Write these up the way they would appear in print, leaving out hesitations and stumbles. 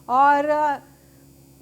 और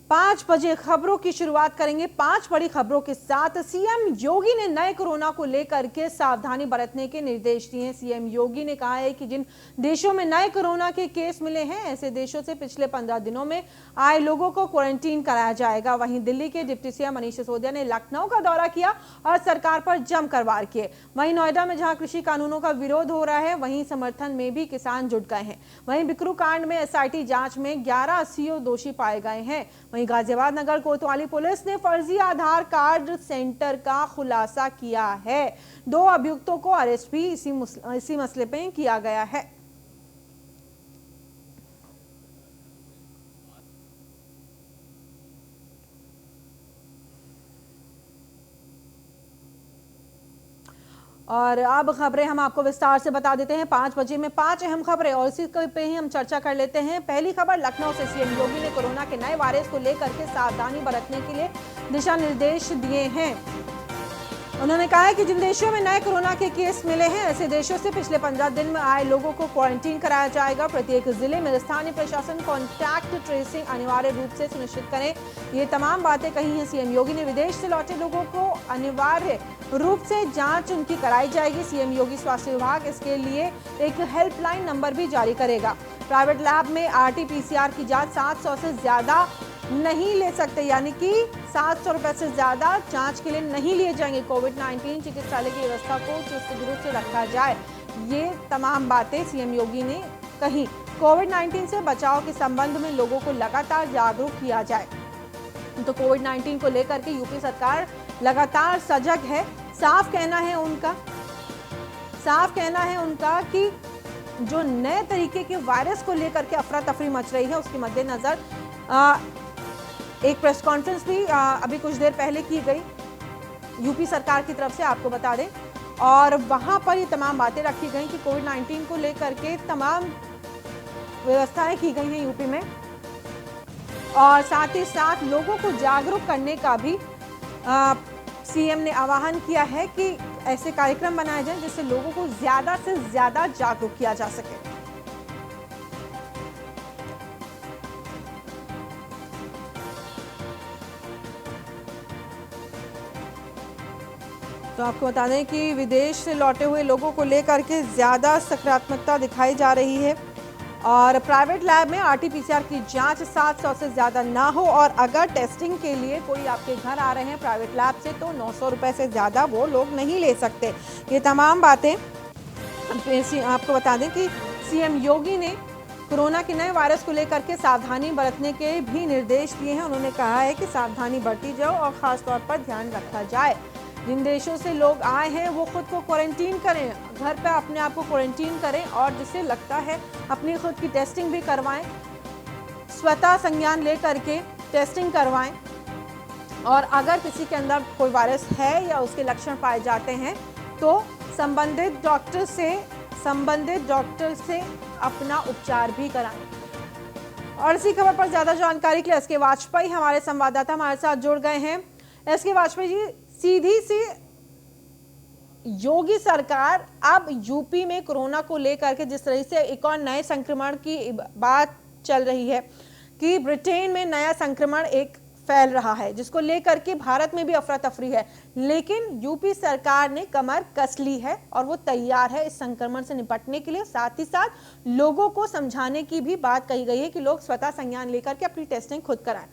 5 बजे खबरों की शुरुआत करेंगे 5 बड़ी खबरों के साथ। सीएम योगी ने नए कोरोना को लेकर के सावधानी बरतने के निर्देश दिए हैं। सीएम योगी ने कहा है कि जिन देशों में नए कोरोना के केस मिले हैं, ऐसे देशों से पिछले 15 दिनों में आए लोगों को क्वारंटीन कराया जाएगा। वहीं दिल्ली के डिप्टी सीएम मनीष सिसोदिया ने लखनऊ का दौरा किया और सरकार पर जमकर वार किए। वहीं नोएडा में जहां कृषि कानूनों का विरोध हो रहा है, वहीं समर्थन में भी किसान जुट गए हैं। वहीं बिकरू कांड में एसआईटी जांच में 11 सीओ दोषी पाए गए हैं। वहीं गाजियाबाद नगर कोतवाली पुलिस ने फर्जी आधार कार्ड सेंटर का खुलासा किया है। 2 अभियुक्तों को अरेस्ट भी इसी मसले पे किया गया है। और अब खबरें हम आपको विस्तार से बता देते हैं। 5 बजे में 5 अहम खबरें और इसी पे ही हम चर्चा कर लेते हैं। पहली खबर लखनऊ से। सीएम योगी ने कोरोना के नए वायरस को लेकर के सावधानी बरतने के लिए दिशा निर्देश दिए हैं। उन्होंने कहा है कि जिन देशों में नए कोरोना के केस मिले हैं, ऐसे देशों से पिछले 15 दिन में आए लोगों को क्वारंटीन कराया जाएगा। प्रत्येक जिले में स्थानीय प्रशासन कॉन्टैक्ट ट्रेसिंग अनिवार्य रूप से सुनिश्चित करें। ये तमाम बातें कही हैं सीएम योगी ने। विदेश से लौटे लोगों को अनिवार्य रूप से जांच उनकी कराई जाएगी। सीएम योगी स्वास्थ्य विभाग इसके लिए एक हेल्पलाइन नंबर भी जारी करेगा। प्राइवेट लैब में आरटी-पीसीआर की जांच 700 से ज्यादा नहीं ले सकते, यानी कि 700 रुपए से ज्यादा जांच के लिए नहीं लिए जाएंगे। कोविड-19 चिकित्सालय की व्यवस्था को चुस्त दुरुस्त से रखा जाए। ये तमाम बातें सीएम योगी ने कही। कोविड-19 से बचाव के संबंध में लोगों को लगातार जागरूक किया जाए। तो कोविड-19 को लेकर के यूपी सरकार लगातार सजग है। साफ कहना है उनका कि जो नए तरीके के वायरस को लेकर के अफरा तफरी मच रही है, उसके मद्देनजर एक प्रेस कॉन्फ्रेंस भी अभी कुछ देर पहले की गई यूपी सरकार की तरफ से, आपको बता दें। और वहां पर ये तमाम बातें रखी गई कि कोविड-19 को लेकर के तमाम व्यवस्थाएं की गई हैं यूपी में, और साथ ही साथ लोगों को जागरूक करने का भी सीएम ने आह्वान किया है कि ऐसे कार्यक्रम बनाए जाएं जिससे लोगों को ज्यादा से ज्यादा जागरूक किया जा सके। तो आपको बता दें कि विदेश से लौटे हुए लोगों को लेकर के ज्यादा सकारात्मकता दिखाई जा रही है। और प्राइवेट लैब में आरटी-पीसीआर की जांच 700 से ज्यादा ना हो, और अगर टेस्टिंग के लिए कोई आपके घर आ रहे हैं प्राइवेट लैब से, तो 900 रुपए से ज्यादा वो लोग नहीं ले सकते। ये तमाम बातें आपको बता दें कि सीएम योगी ने कोरोना के नए वायरस को लेकर के सावधानी बरतने के भी निर्देश दिए हैं। उन्होंने कहा है कि सावधानी बरती जाओ और खास तौर पर ध्यान रखा जाए। जिन देशों से लोग आए हैं वो खुद को क्वारंटीन करें, घर पे अपने आप को क्वारंटीन करें, और जिसे लगता है अपनी खुद की टेस्टिंग भी करवाएं, स्वतः संज्ञान लेकर के टेस्टिंग करवाएं। और अगर किसी के अंदर कोई वायरस है या उसके लक्षण पाए जाते हैं तो संबंधित डॉक्टर से अपना उपचार भी कराएं। और इसी खबर पर ज्यादा जानकारी के लिए एसके वाजपेयी हमारे संवाददाता हमारे साथ जुड़ गए हैं। एसके वाजपेयी जी, सीधी सी योगी सरकार अब यूपी में कोरोना को लेकर के जिस तरह से एक और नए संक्रमण की बात चल रही है कि ब्रिटेन में नया संक्रमण एक फैल रहा है, जिसको लेकर के भारत में भी अफरा तफरी है, लेकिन यूपी सरकार ने कमर कस ली है और वो तैयार है इस संक्रमण से निपटने के लिए। साथ ही साथ लोगों को समझाने की भी बात कही गई है कि लोग स्वतः संज्ञान लेकर के अपनी टेस्टिंग खुद कराएं।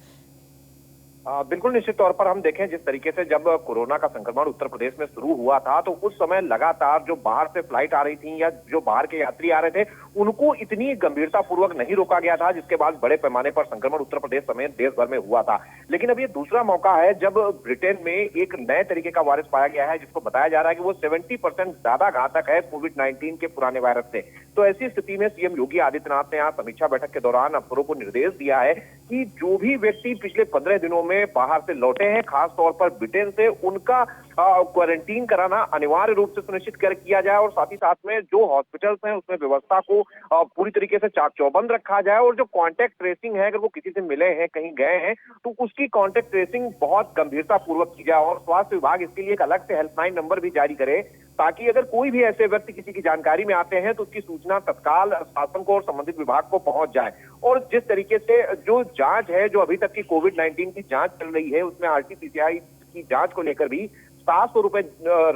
बिल्कुल, निश्चित तौर पर हम देखें जिस तरीके से जब कोरोना का संक्रमण उत्तर प्रदेश में शुरू हुआ था, तो उस समय लगातार जो बाहर से फ्लाइट आ रही थी या जो बाहर के यात्री आ रहे थे, उनको इतनी गंभीरता पूर्वक नहीं रोका गया था, जिसके बाद बड़े पैमाने पर संक्रमण उत्तर प्रदेश समेत देश भर में हुआ था। लेकिन अब ये दूसरा मौका है जब ब्रिटेन में एक नए तरीके का वायरस पाया गया है, जिसको बताया जा रहा है कि वो 70% ज्यादा घातक है कोविड-19 के पुराने वायरस से। तो ऐसी स्थिति में सीएम योगी आदित्यनाथ ने यहाँ समीक्षा बैठक के दौरान अफसरों को निर्देश दिया है कि जो भी व्यक्ति पिछले 15 दिनों में बाहर से लौटे हैं, खास तौर पर ब्रिटेन से, उनका क्वारंटीन कराना अनिवार्य रूप से सुनिश्चित किया जाए और साथ ही साथ में जो हॉस्पिटल्स हैं उसमें व्यवस्था को पूरी तरीके से चाक चौबंद रखा जाए और जो कॉन्टैक्ट ट्रेसिंग है, अगर वो किसी से मिले हैं, कहीं गए हैं, तो उसकी कॉन्टैक्ट ट्रेसिंग बहुत गंभीरता पूर्वक की जाए और स्वास्थ्य विभाग इसके लिए एक अलग से हेल्पलाइन नंबर भी जारी करे, ताकि अगर कोई भी ऐसे व्यक्ति किसी की जानकारी में आते हैं तो उसकी सूचना तत्काल शासन को और संबंधित विभाग को पहुंच जाए। और जिस तरीके से जो जांच है, जो अभी तक की कोविड-19 की जांच चल रही है, उसमें आरटी-पीसीआर की जांच को लेकर भी 700 रुपए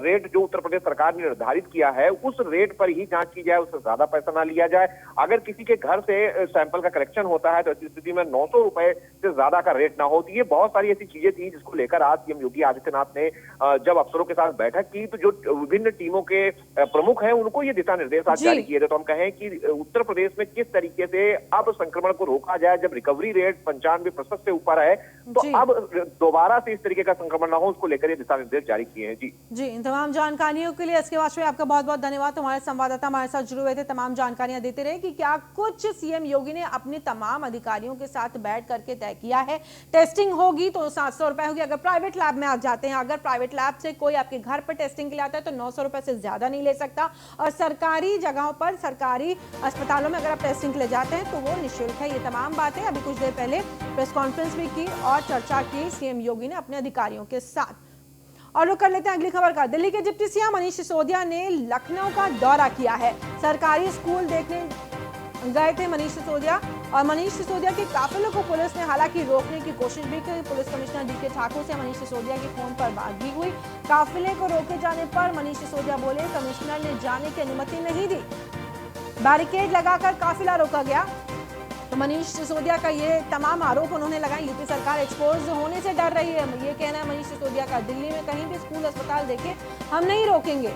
रेट जो उत्तर प्रदेश सरकार ने निर्धारित किया है, उस रेट पर ही जांच की जाए, उससे ज्यादा पैसा ना लिया जाए। अगर किसी के घर से सैंपल का कलेक्शन होता है तो ऐसी स्थिति में 900 रुपए से ज्यादा का रेट ना हो। तो ये बहुत सारी ऐसी चीजें थी जिसको लेकर आज सीएम योगी आदित्यनाथ ने जब अफसरों के साथ बैठक की तो जो विभिन्न टीमों के प्रमुख हैं उनको ये दिशा निर्देश आज जारी किए थे। तो हम कहें कि उत्तर प्रदेश में किस तरीके से अब संक्रमण को रोका जाए, जब रिकवरी रेट 95% से ऊपर है, तो अब दोबारा से इस तरीके का संक्रमण ना हो, उसको लेकर ये दिशा निर्देश जारी किए हैं। जी, इन तमाम जानकारियों के लिए इसके वास्ते आपका बहुत बहुत धन्यवाद। हमारे संवाददाता हमारे साथ जुड़े हुए थे, तमाम जानकारियां देते रहे कि क्या कुछ सीएम योगी ने अपने तमाम अधिकारियों के साथ बैठ करके तय किया है। टेस्टिंग होगी तो 700 रुपए होगी। अगर प्राइवेट लैब में आप जाते हैं, अगर प्राइवेट लैब से कोई आपके घर पर टेस्टिंग के लिए आता है तो 900 रुपए से ज्यादा नहीं ले सकता। और सरकारी जगहों पर, सरकारी अस्पतालों में अगर आप टेस्टिंग के लिए जाते हैं तो वो निःशुल्क है। ये तमाम बातें अभी कुछ देर पहले प्रेस कॉन्फ्रेंस भी की और चर्चा की सीएम योगी ने अपने अधिकारियों के साथ। और रुक कर लेते हैं अगली खबर का। दिल्ली के डिप्टी सीएम मनीष सिसोदिया ने लखनऊ का दौरा किया है। सरकारी स्कूल देखने गए थे मनीष सिसोदिया, और मनीष सिसोदिया के काफिले को पुलिस ने हालांकि रोकने की कोशिश भी की। पुलिस कमिश्नर डीके ठाकुर से मनीष सिसोदिया के फोन पर बात भी हुई। काफिले को रोके जाने पर मनीष सिसोदिया बोले कमिश्नर ने जाने की अनुमति नहीं दी, बैरिकेड लगाकर काफिला रोका गया। तो मनीष सिसोदिया का ये तमाम आरोप उन्होंने लगाए। यूपी सरकार एक्सपोज होने से डर रही है, ये कहना है मनीष सिसोदिया का। दिल्ली में कहीं भी स्कूल अस्पताल देखे हम नहीं रोकेंगे।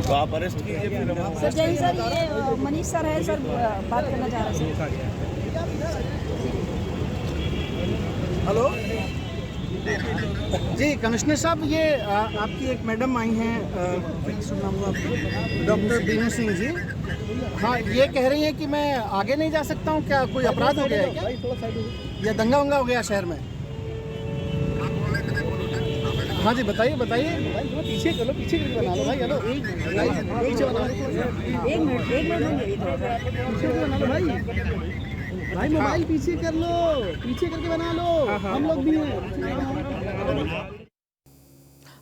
तो आप अरेस्ट कीजिए फिर। सर ये मनीष सर है सर, बात करना चाह रहे हैं। हेलो जी कमिश्नर साहब, ये आपकी एक मैडम आई हैं, डॉक्टर बीनू सिंह जी। हाँ, ये कह रही हैं कि मैं आगे नहीं जा सकता हूँ। क्या कोई अपराध हो गया है क्या, या दंगा वंगा हो गया शहर में? हाँ जी, बताइए बताइए। पीछे कर लो, पीछे करके बना लो भाई। हेलो, पीछे बना लो, एक मिनट भाई मोबाइल पीछे कर लो, पीछे करके बना लो, हम लोग भी हैं।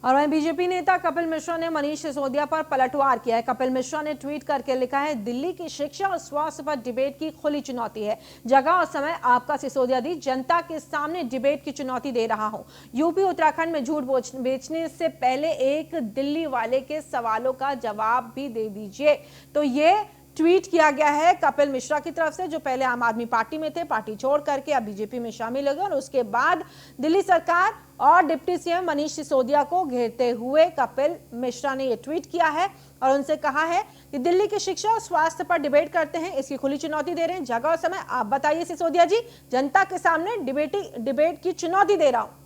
और वहीं बीजेपी नेता कपिल मिश्रा ने मनीष सिसोदिया पर पलटवार किया है। कपिल मिश्रा ने ट्वीट करके लिखा है, दिल्ली की शिक्षा और स्वास्थ्य पर डिबेट की खुली चुनौती है। जगह और समय आपका सिसोदिया दी, जनता के सामने डिबेट की चुनौती दे रहा हूं। यूपी उत्तराखंड में झूठ बेचने से पहले एक दिल्ली वाले के सवालों का जवाब भी दे दीजिए। तो ये ट्वीट किया गया है कपिल मिश्रा की तरफ से, जो पहले आम आदमी पार्टी में थे, पार्टी छोड़ करके अब बीजेपी में शामिल हो गए। और उसके बाद दिल्ली सरकार और डिप्टी सीएम मनीष सिसोदिया को घेरते हुए कपिल मिश्रा ने यह ट्वीट किया है और उनसे कहा है कि दिल्ली की शिक्षा और स्वास्थ्य पर डिबेट करते हैं, इसकी खुली चुनौती दे रहे हैं। जगह और समय आप बताइए सिसोदिया जी, जनता के सामने डिबेट की चुनौती दे रहा हूं।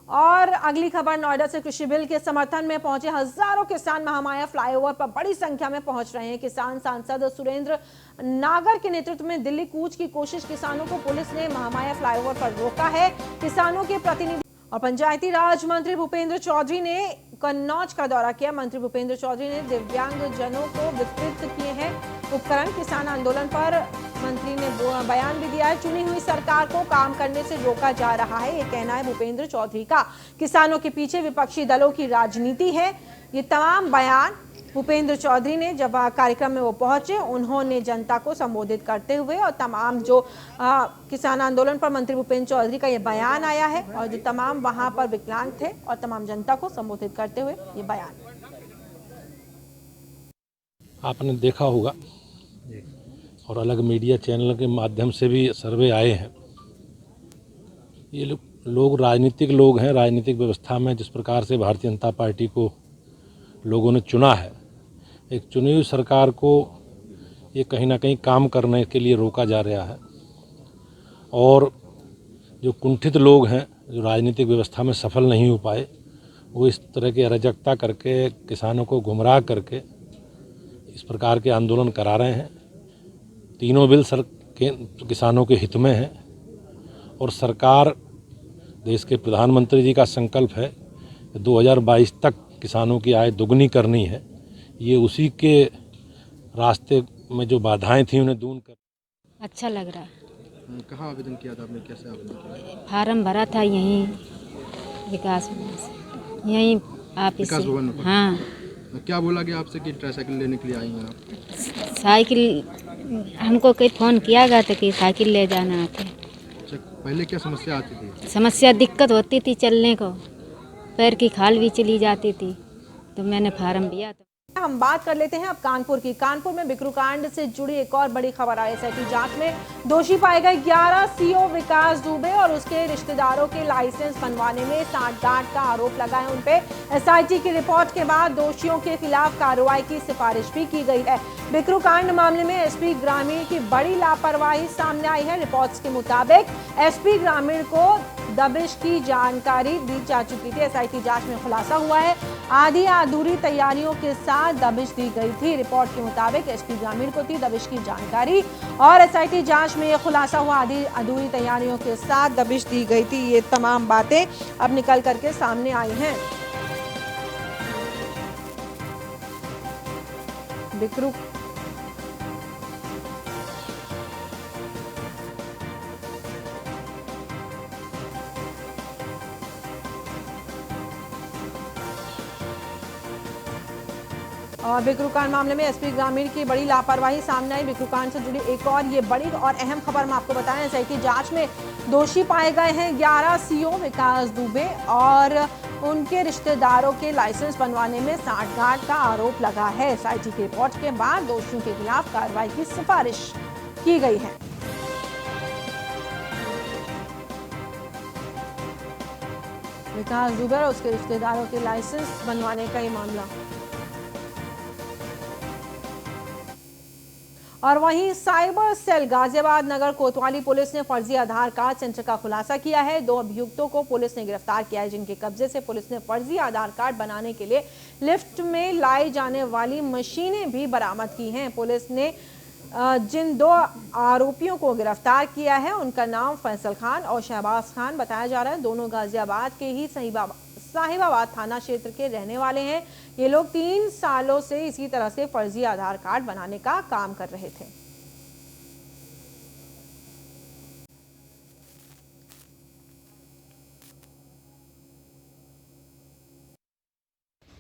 और अगली खबर, नोएडा से कृषि बिल के समर्थन में पहुंचे हजारों किसान महामाया फ्लाईओवर पर बड़ी संख्या में पहुंच रहे हैं। किसान सांसद सुरेंद्र नागर के नेतृत्व में दिल्ली कूच की कोशिश किसानों को पुलिस ने महामाया फ्लाईओवर पर रोका है। किसानों के प्रतिनिधि और पंचायती राज मंत्री भूपेंद्र चौधरी ने कन्नौज का दौरा किया। मंत्री भूपेंद्र चौधरी ने दिव्यांगजनों को वितरित किए हैं उपकरण। किसान आंदोलन पर मंत्री ने बयान भी दिया है। चुनी हुई सरकार को काम करने से रोका जा रहा है, ये कहना है भूपेंद्र चौधरी का। किसानों के पीछे विपक्षी दलों की राजनीति है। ये तमाम बयान भूपेंद्र चौधरी ने जब कार्यक्रम में वो पहुंचे, उन्होंने जनता को संबोधित करते हुए, और तमाम जो किसान आंदोलन पर मंत्री भूपेंद्र चौधरी का ये बयान आया है और जो तमाम वहां पर विकलांग थे और तमाम जनता को संबोधित करते हुए ये बयान। आपने देखा होगा और अलग मीडिया चैनल के माध्यम से भी सर्वे आए हैं। ये लोग राजनीतिक लोग हैं। राजनीतिक व्यवस्था में जिस प्रकार से भारतीय जनता पार्टी को लोगों ने चुना है, एक चुनी हुई सरकार को ये कहीं ना कहीं काम करने के लिए रोका जा रहा है। और जो कुंठित लोग हैं, जो राजनीतिक व्यवस्था में सफल नहीं हो पाए, वो इस तरह की अराजकता करके किसानों को गुमराह करके इस प्रकार के आंदोलन करा रहे हैं। तीनों बिल किसानों के हित में हैं और सरकार, देश के प्रधानमंत्री जी का संकल्प है कि 2022 तक किसानों की आय दुगनी करनी है। ये उसी के रास्ते में जो बाधाएं थी उन्हें दूर कर। अच्छा लग रहा है। कहाँ आवेदन किया था आपने, कैसे आवेदन किया? फार्म भरा था यहीं विकास भवन से, यहीं ऑफिस विकास भवन से। में? हाँ। क्या बोला गया आपसे कि ट्राईसाइकिल लेने के लिए आई हैं आप? साइकिल हमको कहीं फ़ोन किया गया था कि साइकिल ले जाना आके। अच्छा, पहले क्या समस्या आती थी? समस्या दिक्कत होती थी चलने को, पैर की खाल भी चली जाती थी, तो मैंने फार्म दिया था। हम बात कर लेते हैं अब कानपुर की। कानपुर में बिक्रू कांड से जुड़ी एक और बड़ी खबर आई। एसआईटी जांच में दोषी पाए गए 11 सीओ विकास दुबे और उसके रिश्तेदारों के लाइसेंस बनवाने में सांठगांठ का आरोप लगा है उन पे। एसआईटी की रिपोर्ट के बाद दोषियों के खिलाफ कार्रवाई की सिफारिश भी की गई है। बिक्रू कांड मामले में एसपी ग्रामीण की बड़ी लापरवाही सामने आई है। रिपोर्ट्स के मुताबिक एसपी ग्रामीण को दबिश की जानकारी दी जा चुकी थी। एसआईटी जांच में खुलासा हुआ है आधी अधूरी तैयारियों के साथ दबिश दी गई थी। रिपोर्ट के मुताबिक एसपी ग्रामीण को थी दबिश की जानकारी और एसआईटी जांच में यह खुलासा हुआ आधी अधूरी तैयारियों के साथ दबिश दी गई थी। ये तमाम बातें अब निकल करके सामने आई हैं। बिक्रू और बिक्रू कांड मामले में एसपी ग्रामीण की बड़ी लापरवाही सामने आई। बिक्रू कांड से जुड़ी एक और ये बड़ी और अहम खबर मैं आपको बताएं। एसआईटी जांच में दोषी पाए गए हैं 11 सीओ विकास दुबे और उनके रिश्तेदारों के लाइसेंस बनवाने में सांठगांठ का आरोप लगा है। एसआईटी की रिपोर्ट के बाद दोषियों के खिलाफ कार्रवाई की सिफारिश की गई है। विकास दुबे और उसके रिश्तेदारों के लाइसेंस बनवाने का ये मामला। और वहीं साइबर सेल गाजियाबाद नगर कोतवाली पुलिस ने फर्जी आधार कार्ड सेंटर का खुलासा किया है। 2 अभियुक्तों को पुलिस ने गिरफ्तार किया है, जिनके कब्जे से पुलिस ने फर्जी आधार कार्ड बनाने के लिए लिफ्ट में लाई जाने वाली मशीनें भी बरामद की हैं। पुलिस ने जिन 2 आरोपियों को गिरफ्तार किया है उनका नाम फैसल खान और शहबाज खान बताया जा रहा है। दोनों गाजियाबाद के ही साहिबाबाद थाना क्षेत्र के रहने वाले हैं। ये लोग 3 सालों से इसी तरह से फर्जी आधार कार्ड बनाने का काम कर रहे थे।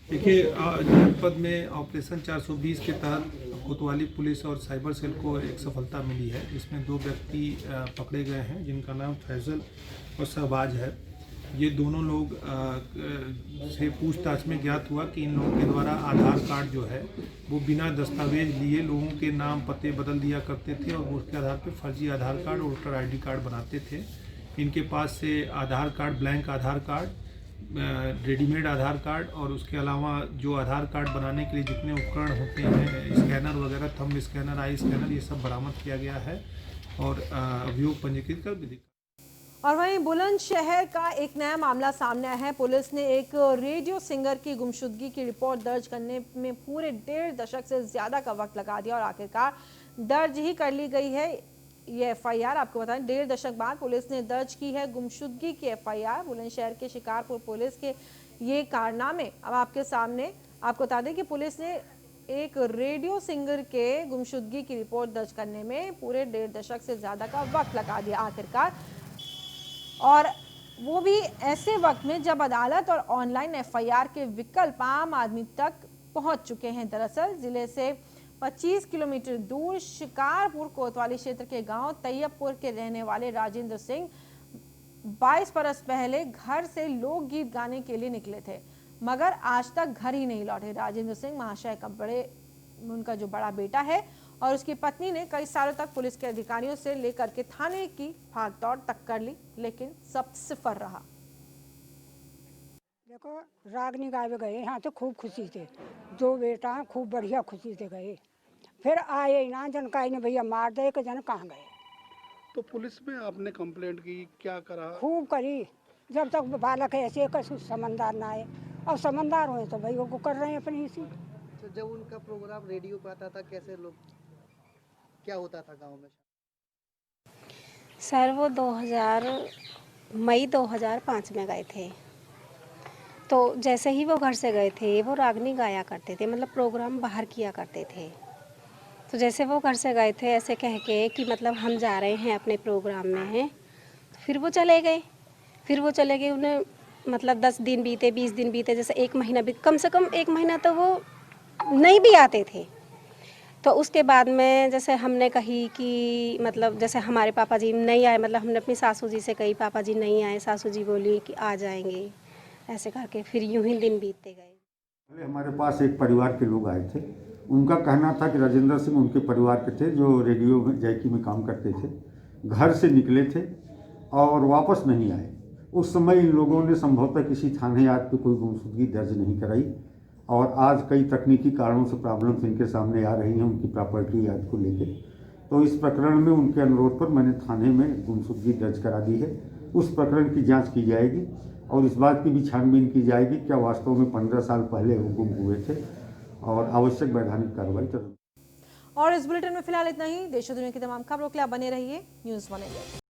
देखिए, जनपद में ऑपरेशन 420 के तहत कोतवाली पुलिस और साइबर सेल को एक सफलता मिली है, जिसमें 2 व्यक्ति पकड़े गए हैं जिनका नाम फैजल और शहबाज है। ये दोनों लोग से पूछताछ में ज्ञात हुआ कि इन लोगों के द्वारा आधार कार्ड जो है वो बिना दस्तावेज लिए लोगों के नाम पते बदल दिया करते थे और उसके आधार पर फर्जी आधार कार्ड और वोटर आईडी कार्ड बनाते थे। इनके पास से आधार कार्ड, ब्लैंक आधार कार्ड, रेडीमेड आधार कार्ड और उसके अलावा जो आधार कार्ड बनाने के लिए जितने उपकरण होते हैं, स्कैनर वगैरह, थंब स्कैनर, आई स्कैनर, ये सब बरामद किया गया है और अभियोग पंजीकृत कर विधि। और वहीं बुलंदशहर का एक नया मामला सामने आया है। पुलिस ने एक रेडियो सिंगर की गुमशुदगी की रिपोर्ट दर्ज करने में पूरे 1.5 दशक से ज़्यादा का वक्त लगा दिया और आखिरकार दर्ज ही कर ली गई है ये एफआईआर। आपको बताएं 1.5 दशक बाद पुलिस ने दर्ज की है गुमशुदगी की एफआईआर। बुलंदशहर के शिकारपुर पुलिस के ये कारनामे अब आपके सामने। आपको बता दें कि पुलिस ने एक रेडियो सिंगर के गुमशुदगी की रिपोर्ट दर्ज करने में पूरे 1.5 दशक से ज़्यादा का वक्त लगा दिया आखिरकार, और वो भी ऐसे वक्त में जब अदालत और ऑनलाइन एफआईआर के विकल्प आम आदमी तक पहुंच चुके हैं। दरअसल जिले से 25 किलोमीटर दूर शिकारपुर कोतवाली क्षेत्र के गांव तैयबपुर के रहने वाले राजेंद्र सिंह 22 बरस पहले घर से लोकगीत गाने के लिए निकले थे, मगर आज तक घर ही नहीं लौटे। राजेंद्र सिंह महाशय का उनका जो बड़ा बेटा है और उसकी पत्नी ने कई सालों तक पुलिस के अधिकारियों से लेकर के थाने की भागदौड़ तक कर ली, लेकिन सब सिफर रहा। देखो, रागनी गावे गए यहाँ तो खूब खुशी थे, 2 बेटा खूब बढ़िया खुशी से गए, फिर आए ना जन का ने भैया मार दे के जन कहाँ गए। तो पुलिस में आपने कंप्लेंट की, क्या करा? खूब करी, जब तक बालक ऐसे कसु समझदार ना आए, और समझदार हुए तो भाई वो कर रहे हैं अपनी इसी। तो जब उनका प्रोग्राम रेडियो पे आता था कैसे लोग? क्या होता था गांव में? सर वो मई 2005 में गए थे। तो जैसे ही वो घर से गए थे वो रागनी गाया करते थे, मतलब प्रोग्राम बाहर किया करते थे। तो जैसे वो घर से गए थे ऐसे कह के कि मतलब हम जा रहे हैं अपने प्रोग्राम में हैं, तो फिर वो चले गए। उन्हें मतलब 10 दिन बीते, 20 दिन बीते, जैसे 1 महीना भी, कम से कम 1 महीना तो वो नहीं भी आते थे। तो उसके बाद में जैसे हमने कही कि मतलब जैसे हमारे पापा जी नहीं आए, मतलब हमने अपनी सासू जी से कही पापा जी नहीं आए, सासू जी बोली कि आ जाएंगे, ऐसे करके फिर यूं ही दिन बीतते गए। पहले हमारे पास एक परिवार के लोग आए थे, उनका कहना था कि राजेंद्र सिंह उनके परिवार के थे जो रेडियो में जैकी में काम करते थे, घर से निकले थे और वापस नहीं आए। उस समय इन लोगों ने संभवतः किसी थाने याद पे कोई गुमशुदगी दर्ज नहीं कराई और आज कई तकनीकी कारणों से प्रॉब्लम्स इनके सामने आ रही हैं उनकी प्रॉपर्टी याद को लेके। तो इस प्रकरण में उनके अनुरोध पर मैंने थाने में गुमशुदगी दर्ज करा दी है। उस प्रकरण की जांच की जाएगी और इस बात की भी छानबीन की जाएगी क्या वास्तव में 15 साल पहले वो गुम हुए थे और आवश्यक वैधानिक कार्रवाई करें। और इस बुलेटिन में फिलहाल इतना ही। देश और दुनिया की तमाम खबरों के लिए आप बने रहिए न्यूज़ 1 इंडिया।